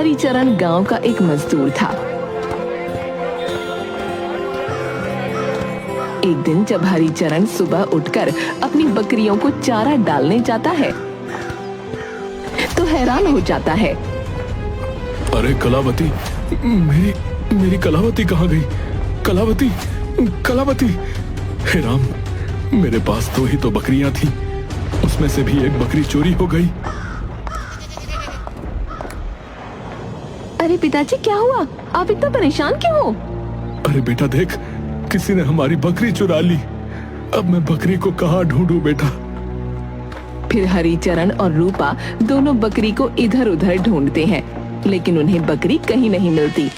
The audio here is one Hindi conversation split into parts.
हरिचरण गांव का एक मजदूर था। एक दिन जब हरिचरण सुबह उठकर अपनी बकरियों को चारा डालने जाता है तो हैरान हो जाता है। अरे कलावती, मेरी कलावती कहाँ गई? कलावती, कलावती! हे राम, मेरे पास दो ही तो बकरियां थी, उसमें से भी एक बकरी चोरी हो गई। अरे पिताजी, क्या हुआ? आप इतना परेशान क्यों हो? अरे बेटा देख, किसी ने हमारी बकरी चुरा ली। अब मैं बकरी को कहाँ ढूंढूं बेटा? फिर हरिचरण और रूपा दोनों बकरी को इधर उधर ढूंढते हैं, लेकिन उन्हें बकरी कहीं नहीं मिलती।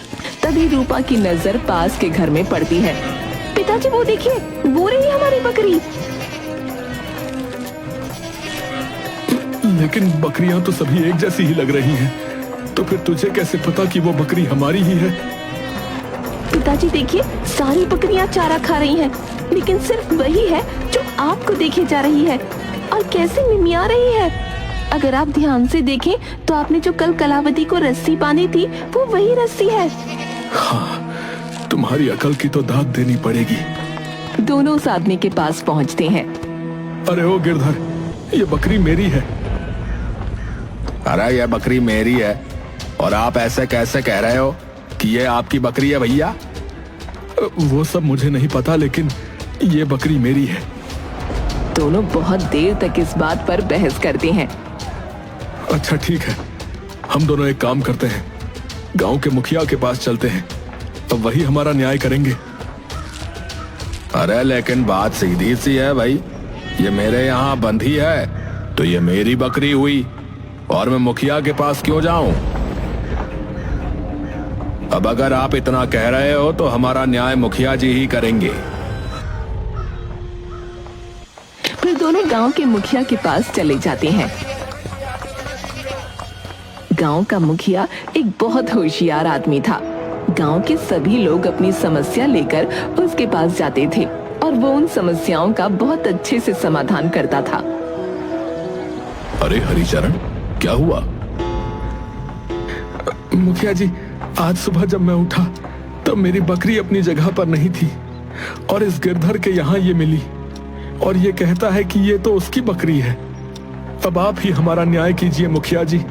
तभी रूपा की नजर पास के घर में पड़ती है। पिताजी वो देखिए, वो रही हमारी बकरी। लेकिन बकरियां तो सभी एक जैसी ही लग रही हैं, तो फिर तुझे कैसे पता कि वो बकरी हमारी ही है? पिताजी देखिए, सारी बकरियां चारा खा रही हैं, लेकिन सिर्फ वही है जो आपको देखे जा रही है और कैसे मिमिया रही है। अगर आप ध्यान से देखें तो आपने जो कल कलावती को रस्सी बांधी थी वो वही रस्सी है। हाँ, तुम्हारी अकल की तो दाद देनी पड़ेगी। दोनों उस आदमी के पास पहुंचते हैं। अरे ओ गिरधर, ये बकरी मेरी है। अरे ये बकरी मेरी है और आप ऐसे कैसे कह रहे हो कि ये आपकी बकरी है भैया? वो सब मुझे नहीं पता, लेकिन ये बकरी मेरी है। दोनों बहुत देर तक इस बात पर बहस करते हैं। अच्छा ठीक है, हम दोनों एक काम करते हैं, गांव के मुखिया के पास चलते हैं, अब वही हमारा न्याय करेंगे। अरे लेकिन बात सीधी सी है भाई, ये मेरे यहाँ बंधी है तो ये मेरी बकरी हुई और मैं मुखिया के पास क्यों जाऊं? अब अगर आप इतना कह रहे हो तो हमारा न्याय मुखिया जी ही करेंगे। फिर दोनों गांव के मुखिया के पास चले जाते हैं। गांव का मुखिया एक बहुत होशियार आदमी था। गांव के सभी लोग अपनी समस्या लेकर उसके पास जाते थे और वो उन समस्याओं का बहुत अच्छे से समाधान करता था। अरे हरिचरण, क्या हुआ? मुखिया जी, आज सुबह जब मैं उठा तब मेरी बकरी अपनी जगह पर नहीं थी और इस गिरधर के यहाँ ये मिली और ये कहता है कि ये तो उसकी बकरी है। अब आप ही हमारा न्याय कीजिए मुखिया जी।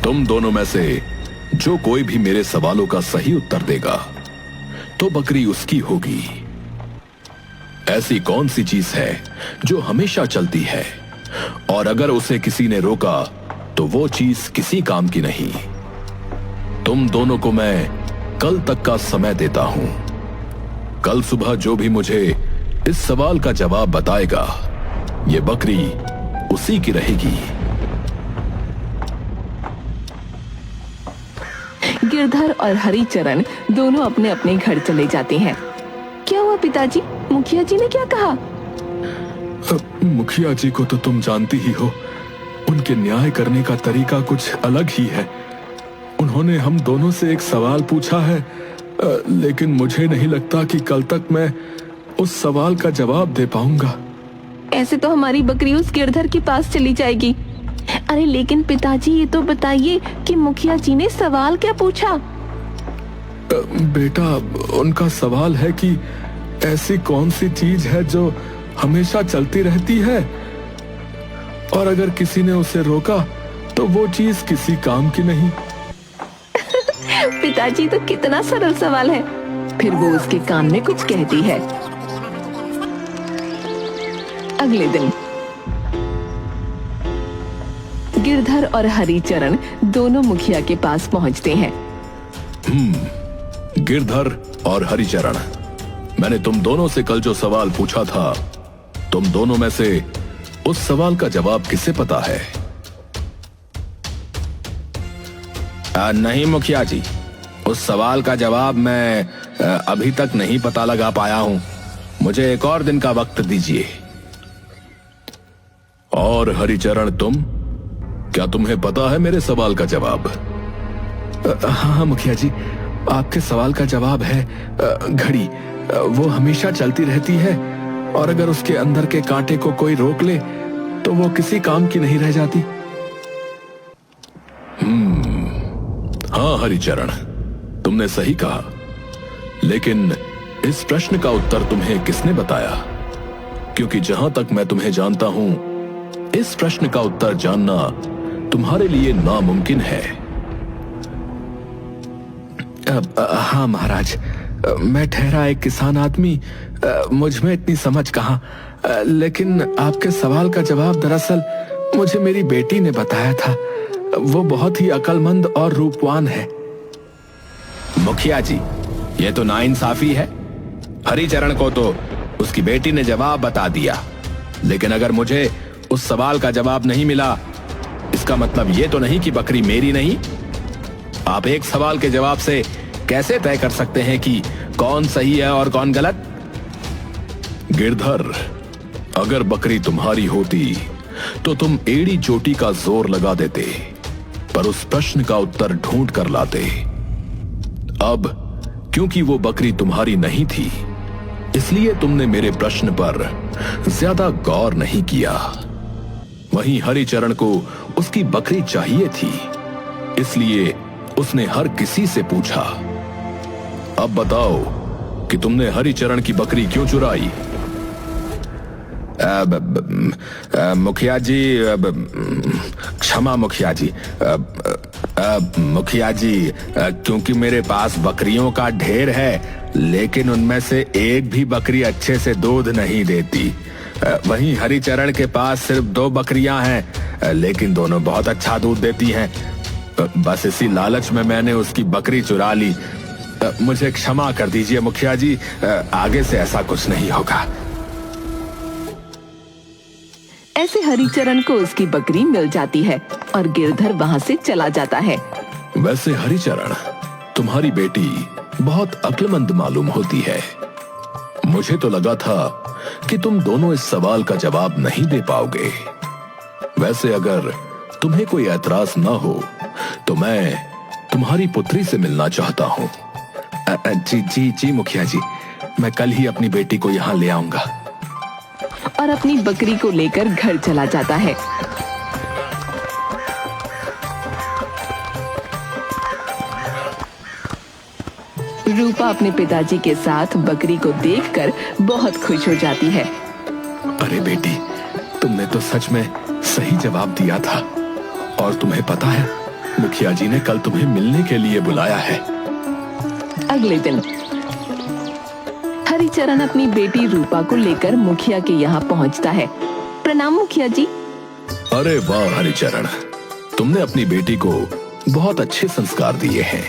तुम दोनों में से जो कोई भी मेरे सवालों का सही उत्तर देगा तो बकरी उसकी होगी। ऐसी कौन सी चीज है जो हमेशा चलती है और अगर उसे किसी ने रोका तो वो चीज किसी काम की नहीं? तुम दोनों को मैं कल तक का समय देता हूं। कल सुबह जो भी मुझे इस सवाल का जवाब बताएगा, ये बकरी उसी की रहेगी। गिरधर और हरिचरण दोनों अपने अपने घर चले जाते हैं। क्या हुआ पिताजी? मुखिया जी ने क्या कहा? मुखिया जी को तो तुम जानती ही हो, उनके न्याय करने का तरीका कुछ अलग ही है। उन्होंने हम दोनों से एक सवाल पूछा है, लेकिन मुझे नहीं लगता कि कल तक मैं उस सवाल का जवाब दे पाऊंगा। ऐसे तो हमारी बकरी उस गिरधर के पास चली जाएगी। अरे लेकिन पिताजी, ये तो बताइए कि मुखिया जी ने सवाल क्या पूछा? बेटा, उनका सवाल है कि ऐसी कौन सी चीज है जो हमेशा चलती रहती है और अगर किसी ने उसे रोका तो वो चीज किसी काम की नहीं। पिताजी, तो कितना सरल सवाल है। फिर वो उसके कान में कुछ कहती है। अगले दिन गिरधर और हरिचरण दोनों मुखिया के पास पहुंचते हैं। गिरधर और हरिचरण, मैंने तुम दोनों से कल जो सवाल पूछा था, तुम दोनों में से उस सवाल का जवाब किसे पता है? नहीं मुखिया जी, उस सवाल का जवाब मैं अभी तक नहीं पता लगा पाया हूं। मुझे एक और दिन का वक्त दीजिए। और हरिचरण, तुम क्या तुम्हें पता है मेरे सवाल का जवाब? हाँ मुखिया जी, आपके सवाल का जवाब है घड़ी। वो हमेशा चलती रहती है और अगर उसके अंदर के कांटे को कोई रोक ले तो वो किसी काम की नहीं रह जाती। हाँ हरिचरण, तुमने सही कहा, लेकिन इस प्रश्न का उत्तर तुम्हें किसने बताया? क्योंकि जहां तक मैं तुम्हें जानता हूं, इस प्रश्न का उत्तर जानना तुम्हारे लिए नामुमकिन है। हाँ महाराज, मैं ठहरा एक किसान आदमी, मुझ में इतनी समझ कहाँ, लेकिन आपके सवाल का जवाब दरअसल मुझे मेरी बेटी ने बताया था। वो बहुत ही अक्लमंद और रूपवान है। मुखिया जी, ये तो नाइंसाफी है। हरिचरण को तो उसकी बेटी ने जवाब बता दिया, लेकिन अगर मुझे उस सवाल का जवाब नहीं मिला, इसका मतलब ये तो नहीं कि बकरी मेरी नहीं। आप एक सवाल के जवाब से कैसे तय कर सकते हैं कि कौन सही है और कौन गलत? गिरधर, अगर बकरी तुम्हारी होती तो तुम एड़ी चोटी का जोर लगा देते, पर उस प्रश्न का उत्तर ढूंढ कर लाते। अब क्योंकि वो बकरी तुम्हारी नहीं थी, इसलिए तुमने मेरे प्रश्न पर ज्यादा गौर नहीं किया। वहीं हरिचरण को उसकी बकरी चाहिए थी, इसलिए उसने हर किसी से पूछा। अब बताओ कि तुमने हरिचरण की बकरी क्यों चुराई? मुखिया जी, क्षमा मुखिया जी, मुखिया जी, क्योंकि मेरे पास बकरियों का ढेर है, लेकिन उनमें से एक भी बकरी अच्छे से दूध नहीं देती। वहीं हरिचरण के पास सिर्फ 2 बकरियां हैं, लेकिन दोनों बहुत अच्छा दूध देती हैं। बस इसी लालच में मैंने उसकी बकरी चुरा ली। मुझे क्षमा कर दीजिए मुखिया जी, आगे से ऐसा कुछ नहीं होगा। ऐसे हरिचरण को उसकी बकरी मिल जाती है और गिरधर वहाँ से चला जाता है। वैसे हरिचरण, तुम्हारी बेटी बहुत अक्लमंद मालूम होती है। मुझे तो लगा था कि तुम दोनों इस सवाल का जवाब नहीं दे पाओगे। वैसे अगर तुम्हें कोई ऐतराज ना हो तो मैं तुम्हारी पुत्री से मिलना चाहता हूँ। जी जी जी मुखिया जी, मैं कल ही अपनी बेटी को यहाँ ले आऊंगा। और अपनी बकरी को लेकर घर चला जाता है। रूपा अपने पिताजी के साथ बकरी को देखकर बहुत खुश हो जाती है। अरे बेटी, तुमने तो सच में सही जवाब दिया था। और तुम्हें पता है, मुखिया जी ने कल तुम्हें मिलने के लिए बुलाया है। अगले दिन हरिचरण अपनी बेटी रूपा को लेकर मुखिया के यहाँ पहुँचता है। प्रणाम मुखिया जी। अरे वाह हरिचरण, तुमने अपनी बेटी को बहुत अच्छे संस्कार दिए हैं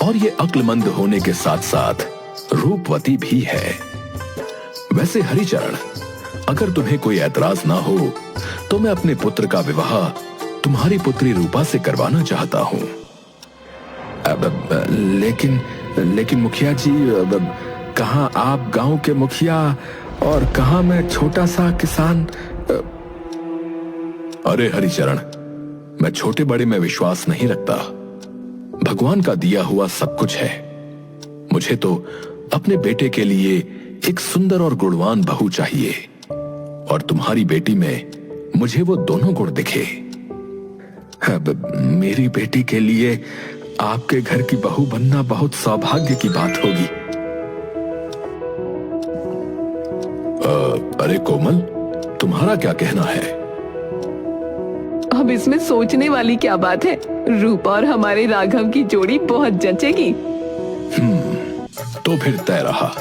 और ये अक्लमंद होने के साथ साथ रूपवती भी है। वैसे हरिचरण, अगर तुम्हें कोई ऐतराज ना हो तो मैं अपने पुत्र का विवाह तुम्हारी पुत्री रूपा से करवाना चाहता हूँ। लेकिन मुखिया जी, कहाँ आप गांव के मुखिया और कहाँ मैं छोटा सा किसान। अरे हरिचरण, मैं छोटे बड़े में विश्वास नहीं रखता। भगवान का दिया हुआ सब कुछ है। मुझे तो अपने बेटे के लिए एक सुंदर और गुणवान बहू चाहिए, और तुम्हारी बेटी में मुझे वो दोनों गुण दिखे। मेरी बेटी के लिए आपके घर की बहू बनना बहुत सौभाग्य की बात होगी। अरे कोमल, तुम्हारा क्या कहना है? अब इसमें सोचने वाली क्या बात है? रूपा और हमारे राघव की जोड़ी बहुत जचेगी। तो फिर तय रहा।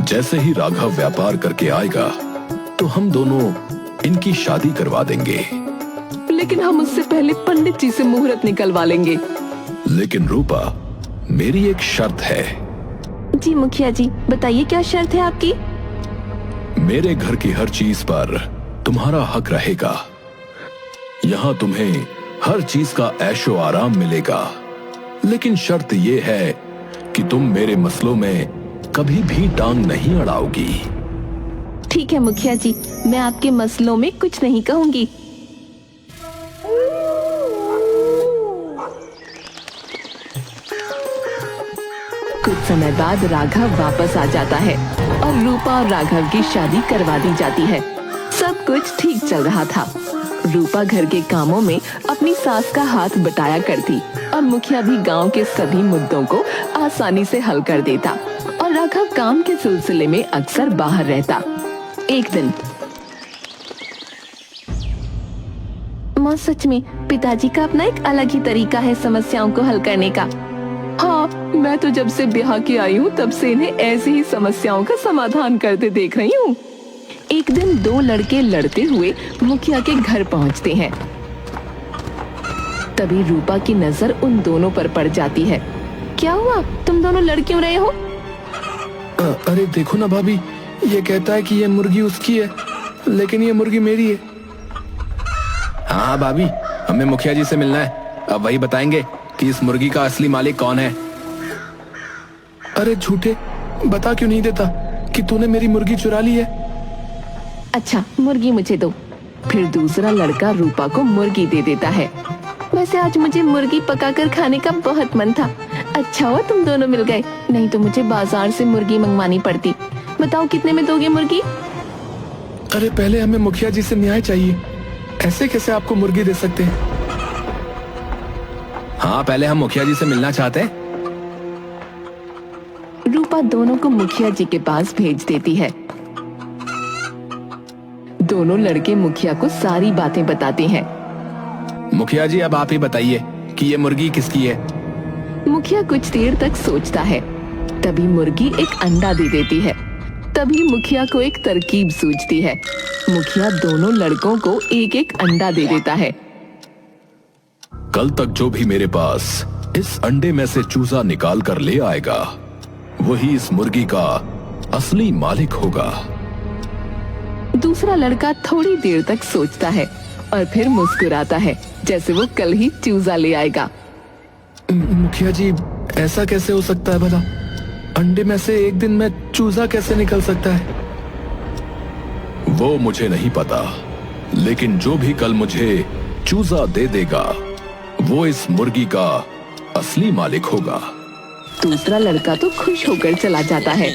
जैसे ही राघव व्यापार करके आएगा तो हम दोनों इनकी शादी करवा देंगे। लेकिन हम उससे पहले पंडित जी से मुहूर्त निकलवा लेंगे। लेकिन रूपा, मेरी एक शर्त है। जी मुखिया जी, बताइए क्या शर्त है आपकी? मेरे घर की हर चीज पर तुम्हारा हक रहेगा। यहाँ तुम्हें हर चीज का ऐशो आराम मिलेगा, लेकिन शर्त यह है कि तुम मेरे मसलों में कभी भी टांग नहीं अड़ाओगी। ठीक है मुखिया जी, मैं आपके मसलों में कुछ नहीं कहूंगी। कुछ समय बाद राघव वापस आ जाता है और रूपा और राघव की शादी करवा दी जाती है। सब सब कुछ ठीक चल रहा था। रूपा घर के कामों में अपनी सास का हाथ बटाया करती और मुखिया भी गांव के सभी मुद्दों को आसानी से हल कर देता और राघव काम के सिलसिले में अक्सर बाहर रहता। एक दिन माँ, सच में पिताजी का अपना एक अलग ही तरीका है समस्याओं को हल करने का। हाँ, मैं तो जब से ब्याह के आई हूँ तब से इन्हें ऐसी ही समस्याओं का समाधान करते देख रही हूँ। एक दिन दो लड़के लड़ते हुए मुखिया के घर पहुँचते हैं। तभी रूपा की नजर उन दोनों पर पड़ जाती है। क्या हुआ, तुम दोनों लड़ क्यों रहे हो? अरे देखो ना भाभी, ये कहता है कि ये मुर्गी उसकी है, लेकिन ये मुर्गी मेरी है। हाँ भाभी, हमें मुखिया जी से मिलना है। अब वही बताएंगे कि इस मुर्गी का असली मालिक कौन है। अरे झूठे, बता क्यों नहीं देता कि तूने मेरी मुर्गी चुरा ली है? अच्छा, मुर्गी मुझे दो। फिर दूसरा लड़का रूपा को मुर्गी दे देता है। वैसे आज मुझे मुर्गी पकाकर खाने का बहुत मन था। अच्छा हुआ तुम दोनों मिल गए, नहीं तो मुझे बाजार से मुर्गी मंगवानी पड़ती। बताओ कितने में दोगे मुर्गी? अरे पहले हमें मुखिया जी से न्याय चाहिए, ऐसे कैसे आपको मुर्गी दे सकते हैं? हाँ, पहले हम मुखिया जी से मिलना चाहते हैं। रूपा दोनों को मुखिया जी के पास भेज देती है। दोनों लड़के मुखिया को सारी बातें बताते हैं। मुखिया जी, अब आप ही बताइए कि ये मुर्गी किसकी है। मुखिया कुछ देर तक सोचता है, तभी मुर्गी एक अंडा दे देती है। तभी मुखिया को एक तरकीब सूझती है। मुखिया दोनों लड़कों को एक एक अंडा दे देता है। कल तक जो भी मेरे पास इस अंडे में से चूजा निकाल कर ले आएगा, वही इस मुर्गी का असली मालिक होगा। दूसरा लड़का थोड़ी देर तक सोचता है और फिर मुस्कुराता है, जैसे वो कल ही चूजा ले आएगा। मुखिया जी, ऐसा कैसे हो सकता है भला? अंडे में से एक दिन में चूजा कैसे निकल सकता है? वो मुझे नहीं पता, लेकिन जो भी कल मुझे चूजा दे देगा, वो इस मुर्गी का असली मालिक होगा। दूसरा लड़का तो खुश होकर चला जाता है।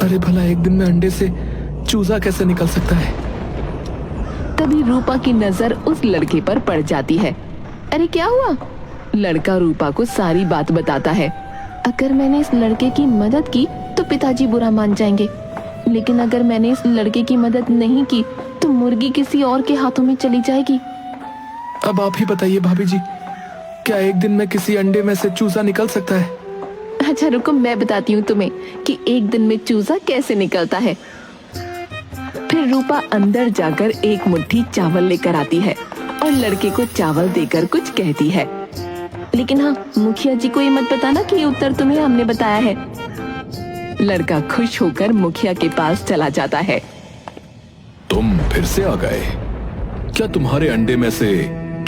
अरे भला एक दिन में अंडे से चूजा कैसे निकल सकता है? तभी रूपा की नजर उस लड़के पर पड़ जाती है। अरे क्या हुआ? लड़का रूपा को सारी बात बताता है। अगर मैंने इस लड़के की मदद की तो पिताजी बुरा मान जाएंगे, लेकिन अगर मैंने इस लड़के की मदद नहीं की तो मुर्गी किसी और के हाथों में चली जाएगी। अब आप ही बताइए भाभी जी, क्या एक दिन में किसी अंडे में से चूजा निकल सकता है? अच्छा रुको, मैं बताती हूँ तुम्हें कि एक दिन में चूजा कैसे निकलता है। फिर रूपा अंदर जाकर एक मुट्ठी चावल लेकर आती है और लड़के को चावल देकर कुछ कहती है। लेकिन हाँ, मुखिया जी को ये मत बताना कि ये उत्तर तुम्हें हमने बताया है। लड़का खुश होकर मुखिया के पास चला जाता है। तुम फिर से आ गए? क्या तुम्हारे अंडे में से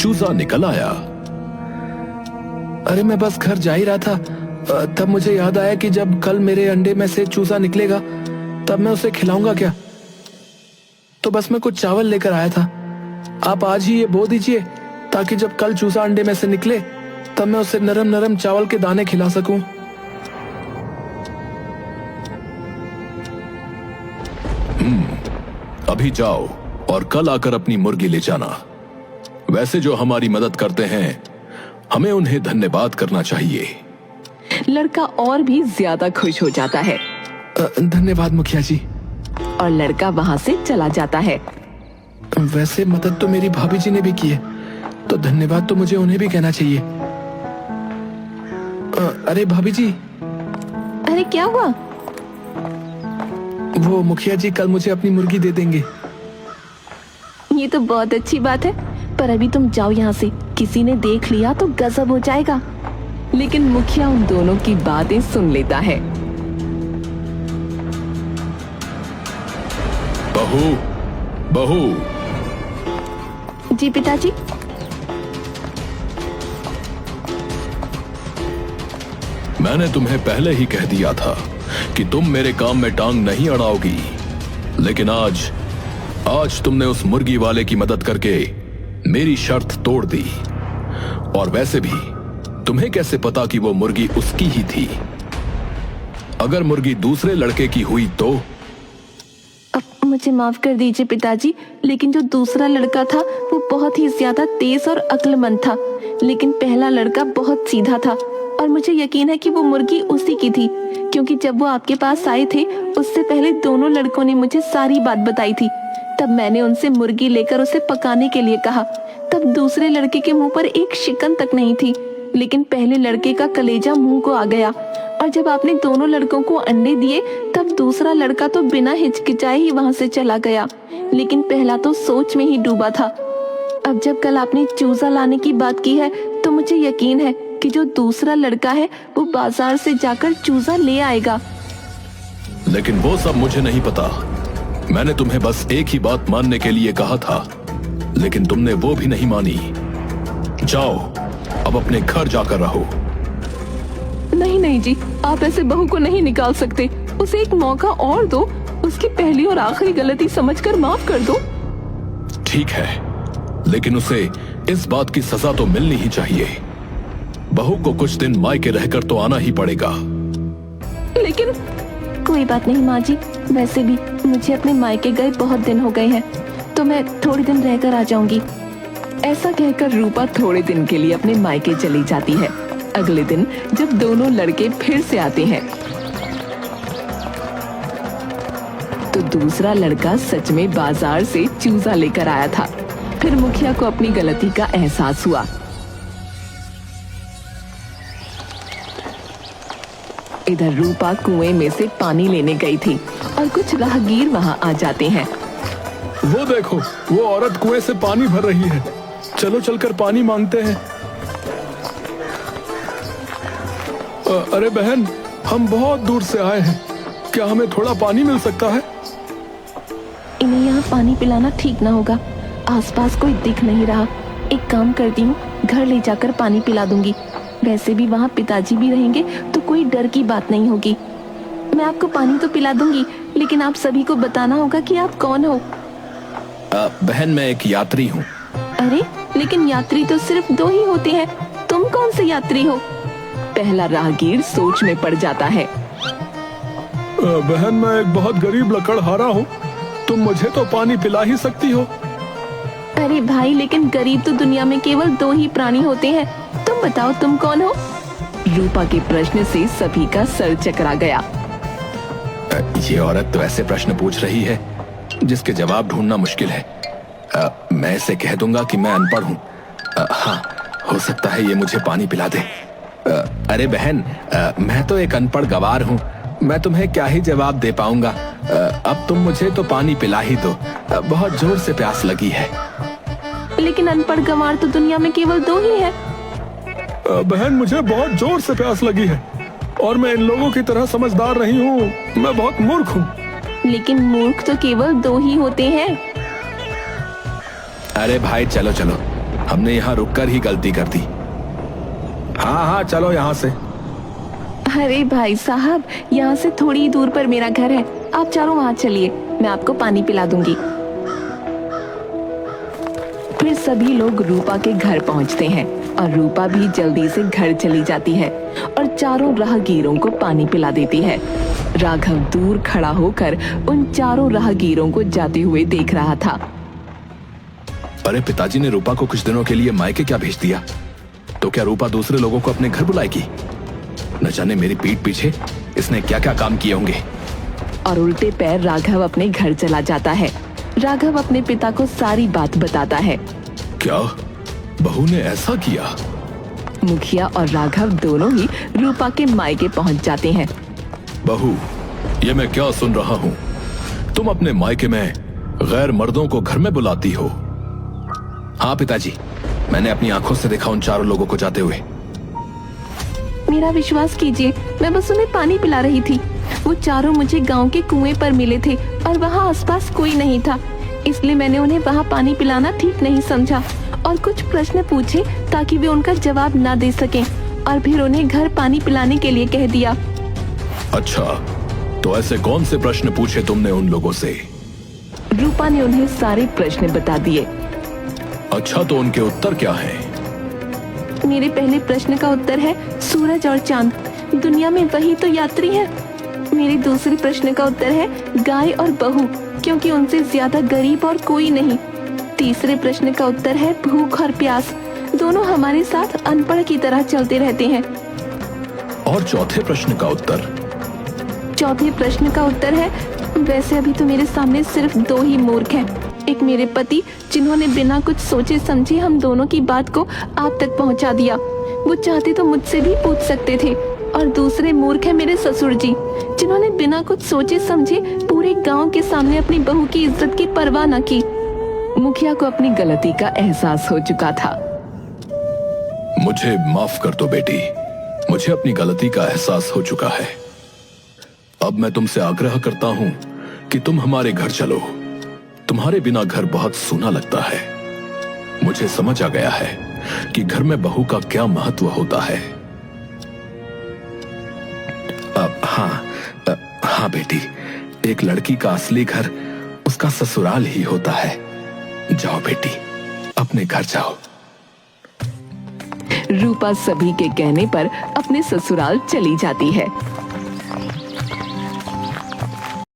चूजा निकल आया? अरे मैं बस घर जा ही रहा था, तब मुझे याद आया कि जब कल मेरे अंडे में से चूजा निकलेगा तब मैं उसे खिलाऊंगा क्या, तो बस मैं कुछ चावल लेकर आया था। आप आज ही ये बो दीजिए ताकि जब कल चूजा अंडे में से निकले तब मैं उसे नरम नरम चावल के दाने खिला सकूं। अभी जाओ और कल आकर अपनी मुर्गी ले जाना। वैसे जो हमारी मदद करते हैं, हमें उन्हें धन्यवाद करना चाहिए। लड़का और भी ज्यादा खुश हो जाता है। धन्यवाद मुखिया जी। और लड़का वहाँ से चला जाता है। वैसे मदद तो मेरी भाभी जी ने भी की है, तो धन्यवाद तो मुझे उन्हें भी कहना चाहिए। अरे भाभी जी। अरे क्या हुआ? वो मुखिया जी कल मुझे अपनी मुर्गी दे देंगे। ये तो बहुत अच्छी बात है, पर अभी तुम जाओ यहाँ से, किसी ने देख लिया तो गजब हो जाएगा। लेकिन मुखिया उन दोनों की बातें सुन लेता है। बहू, बहू। जी पिताजी। मैंने तुम्हें पहले ही कह दिया था कि तुम मेरे काम में टांग नहीं अड़ाओगी, लेकिन आज तुमने उस मुर्गी वाले की मदद करके मेरी शर्त तोड़ दी। और वैसे भी तुम्हें कैसे पता कि वो मुर्गी उसकी ही थी? अगर मुर्गी दूसरे लड़के की हुई तो? मुझे माफ कर दीजिए पिताजी, लेकिन जो दूसरा लड़का था वो बहुत ही ज्यादा तेज और अक्लमंद था, लेकिन पहला लड़का बहुत सीधा था। और मुझे यकीन है कि वो मुर्गी उसी की थी, क्योंकि जब वो आपके पास आए थे उससे पहले दोनों लड़कों ने मुझे सारी बात बताई थी। तब मैंने उनसे मुर्गी लेकर उसे पकाने के लिए कहा। तब दूसरे लड़के के मुंह पर एक शिकन तक नहीं थी, लेकिन पहले लड़के का कलेजा मुंह को आ गया। और जब आपने दोनों लड़कों को अंडे दिए तब दूसरा लड़का तो बिना हिचकिचाए ही वहां से चला गया, लेकिन पहला तो सोच में ही डूबा था। अब जब कल आपने चूजा लाने की बात की है तो मुझे यकीन है कि जो दूसरा लड़का है वो बाजार से जाकर चूजा ले आएगा। लेकिन वो सब मुझे नहीं पता। मैंने तुम्हें बस एक ही बात मानने के लिए कहा था, लेकिन तुमने वो भी नहीं मानी। जाओ, अब अपने घर जाकर रहो। नहीं नहीं जी, आप ऐसे बहू को नहीं निकाल सकते। उसे एक मौका और दो, उसकी पहली और आखिरी गलती समझकर माफ कर दो। ठीक है, लेकिन उसे इस बात की सजा तो मिलनी ही चाहिए। बहू को कुछ दिन मायके रहकर तो आना ही पड़ेगा। लेकिन कोई बात नहीं माँ जी, वैसे भी मुझे अपने मायके गए बहुत दिन हो गए हैं, तो मैं थोड़े दिन रहकर आ जाऊंगी। ऐसा कहकर रूपा थोड़े दिन के लिए अपने मायके चली जाती है। अगले दिन जब दोनों लड़के फिर से आते हैं तो दूसरा लड़का सच में बाजार से चूजा लेकर आया था। फिर मुखिया को अपनी गलती का एहसास हुआ। इधर रूपा कुएं में से पानी लेने गई थी और कुछ राहगीर वहां आ जाते हैं। वो देखो, वो औरत कुएं से पानी भर रही है। चलो चलकर पानी मांगते हैं। अरे बहन, हम बहुत दूर से आए हैं, क्या हमें थोड़ा पानी मिल सकता है? इन्हें यहाँ पानी पिलाना ठीक ना होगा। आसपास कोई दिख नहीं रहा। एक काम करती हूँ, घर ले जाकर पानी पिला दूंगी। वैसे भी वहाँ पिताजी भी रहेंगे तो कोई डर की बात नहीं होगी। मैं आपको पानी तो पिला दूंगी, लेकिन आप सभी को बताना होगा कि आप कौन हो। बहन, मैं एक यात्री हूँ। अरे, लेकिन यात्री तो सिर्फ दो ही होते हैं, तुम कौन से यात्री हो? पहला राहगीर सोच में पड़ जाता है। बहन, मैं एक बहुत गरीब लकड़हारा हूँ, तुम मुझे तो पानी पिला ही सकती हो। अरे भाई, लेकिन गरीब तो दुनिया में केवल दो ही प्राणी होते हैं। तुम बताओ, तुम कौन हो? रूपा के प्रश्न से सभी का सर चकरा गया। ये औरत तो ऐसे प्रश्न पूछ रही है जिसके जवाब ढूंढना मुश्किल है। मैं इसे कह दूंगा कि मैं अनपढ़ हूँ। हाँ, हो सकता है ये मुझे पानी पिला दे। अरे बहन, मैं तो एक अनपढ़ गवार हूँ, मैं तुम्हें क्या ही जवाब दे पाऊंगा। अब तुम मुझे तो पानी पिला ही दो, बहुत जोर से प्यास लगी है। लेकिन अनपढ़ गंवार तो दुनिया में केवल दो ही है। बहन, मुझे बहुत जोर से प्यास लगी है और मैं इन लोगों की तरह समझदार नहीं हूँ, मैं बहुत मूर्ख हूँ। लेकिन मूर्ख तो केवल दो ही होते हैं। अरे भाई, चलो चलो, हमने यहाँ रुककर ही गलती कर दी। हाँ हाँ, चलो यहाँ से। अरे भाई साहब, यहाँ से थोड़ी ही दूर पर मेरा घर है, आप चारों वहाँ चलिए, मैं आपको पानी पिला दूंगी। फिर सभी लोग रूपा के घर पहुँचते हैं और रूपा भी जल्दी से घर चली जाती है और चारों राहगीरों को पानी पिला देती है। राघव दूर खड़ा होकर उन चारों राहगीरों को जाते हुए देख रहा था। अरे, पिताजी ने रूपा को कुछ दिनों के लिए मायके क्या भेज दिया, तो क्या रूपा दूसरे लोगों को अपने घर बुलाएगी? न जाने मेरी पीठ पीछे इसने क्या क्या काम किए होंगे। और उल्टे पैर राघव अपने घर चला जाता है। राघव अपने पिता को सारी बात बताता है। क्या बहू ने ऐसा किया? मुखिया और राघव दोनों ही रूपा के मायके पहुंच जाते हैं। बहू, ये मैं क्या सुन रहा हूँ? तुम अपने मायके में गैर मर्दों को घर में बुलाती हो? हाँ पिताजी, मैंने अपनी आंखों से देखा उन चारों लोगों को जाते हुए। मेरा विश्वास कीजिए, मैं बस उन्हें पानी पिला रही थी। वो चारों मुझे गांव के कुएं पर मिले थे और वहाँ आसपास कोई नहीं था, इसलिए मैंने उन्हें वहाँ पानी पिलाना ठीक नहीं समझा और कुछ प्रश्न पूछे ताकि वे उनका जवाब ना दे सकें, और फिर उन्हें घर पानी पिलाने के लिए कह दिया। अच्छा, तो ऐसे कौन से प्रश्न पूछे तुमने उन लोगों से? रूपा ने उन्हें सारे प्रश्न बता दिए। अच्छा, तो उनके उत्तर क्या है? मेरे पहले प्रश्न का उत्तर है सूरज और चांद, दुनिया में वही तो यात्री है। मेरे दूसरे प्रश्न का उत्तर है गाय और बहू, क्योंकि उनसे ज्यादा गरीब और कोई नहीं। तीसरे प्रश्न का उत्तर है भूख और प्यास। दोनों हमारे साथ अनपढ़ की तरह चलते रहते हैं। और चौथे प्रश्न का उत्तर? चौथे प्रश्न का उत्तर है, वैसे अभी तो मेरे सामने सिर्फ 2 ही मूर्ख हैं। एक मेरे पति, जिन्होंने बिना कुछ सोचे समझे हम दोनों की बात को आप तक पहुंचा दिया। वो चाहते तो मुझसे भी पूछ सकते थे। और दूसरे मूर्ख है मेरे ससुर जी, जिन्होंने बिना कुछ सोचे समझे पूरे गांव के सामने अपनी बहू की इज्जत की परवाह न की। मुखिया को अपनी गलती का एहसास हो चुका था। मुझे माफ कर दो बेटी, मुझे अपनी गलती का एहसास हो चुका है। अब मैं तुमसे आग्रह करता हूं कि तुम हमारे घर चलो। तुम्हारे बिना घर बहुत सूना लगता है। मुझे समझ आ गया है कि घर में बहू का क्या महत्व होता है। हाँ बेटी, एक लड़की का असली घर उसका ससुराल ही होता है। जाओ बेटी, अपने घर जाओ। रूपा सभी के कहने पर अपने ससुराल चली जाती है।